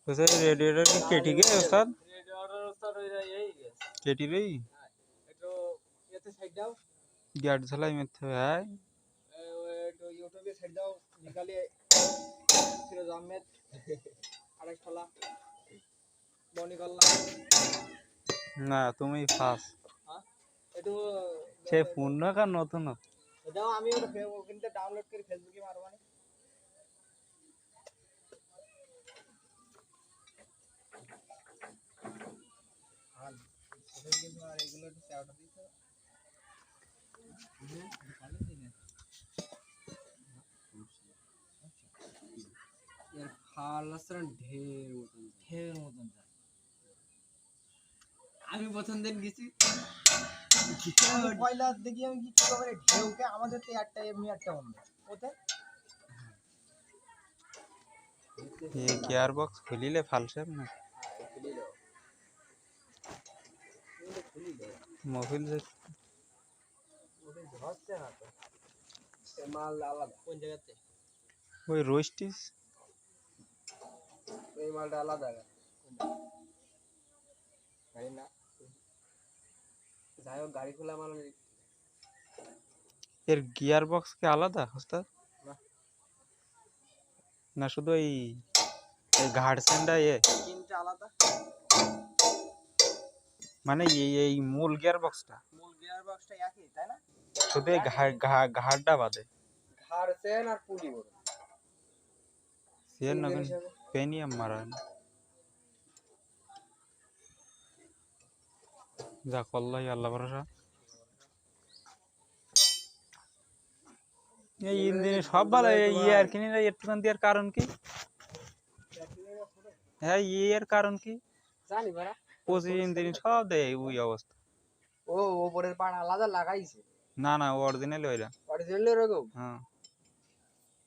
वैसे रेडिएटर की केटी के उस्ताद रेडिएटर उस्ताद हो जाए यही केटी रही तो ये तो साइड जाओ गाड़ी चलाई में तो है तो यूट्यूब पे साइड जाओ निकालिए फिर अहमद আরেক খালা বনি কল্লা না তুমি ফাস হ্যাঁ একটু সে ফোন না কার নতুন দাও আমি ওটা ওখানে ডাউনলোড করে ফেসবুকে মারবানি আর কিন্তু আর এগুলো একটু চাওটা দিতে यार खालसरन ढेर মতন যায় আমি প্রথম দিন গেছি পয়লা দেখি আমি কি করে ঢেউকে আমাদের তো একটা এমনি একটা অন্য ওতে ये गियर बॉक्स खुली ले फालसे ना मोबाइल से ওদের ধরছে না তো সে মাল আলাদা কোন জায়গাতে ওই রোস্টিস এই মালটা আলাদা গাড়ি না যাই হোক গাড়ি খোলা মাল এর গিয়ার বক্স কি আলাদা ওস্তাদ না শুধু এই ঘাট সেন্ডা তিনটা আলাদা মানে এই মূল গিয়ার বক্সটা একই তাই না শুধু ঘাটটা বাদে ঘাট সেন আর পুলি বড় সেন নগন পেনিয়াম মারা যা কল্লাই আল্লাহ ভরসা এই ইঞ্জিন সব ভালো এই আর কিনে একটুখান দেওয়ার কারণ কি হ্যাঁ এর কারণ কি জানি ভাড়া পঁচিশ ইঞ্জিন সব দেয় ওই অবস্থা ও ওপরের পাট আলাদা লাগাইছে না না অরিজিনাল ওইটা অরিজিনাল এরকম হ্যাঁ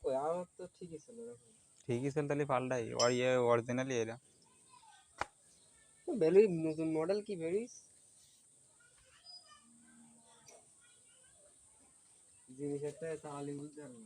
ওই আমার তো ঠিকই ছিল তাহলে পাল্টাই আর ইয়ে অরিজিনালি এরা বেলি নতুন মডেল কি বেরিস জিনিস একটা তাহলে বুঝতে পারবো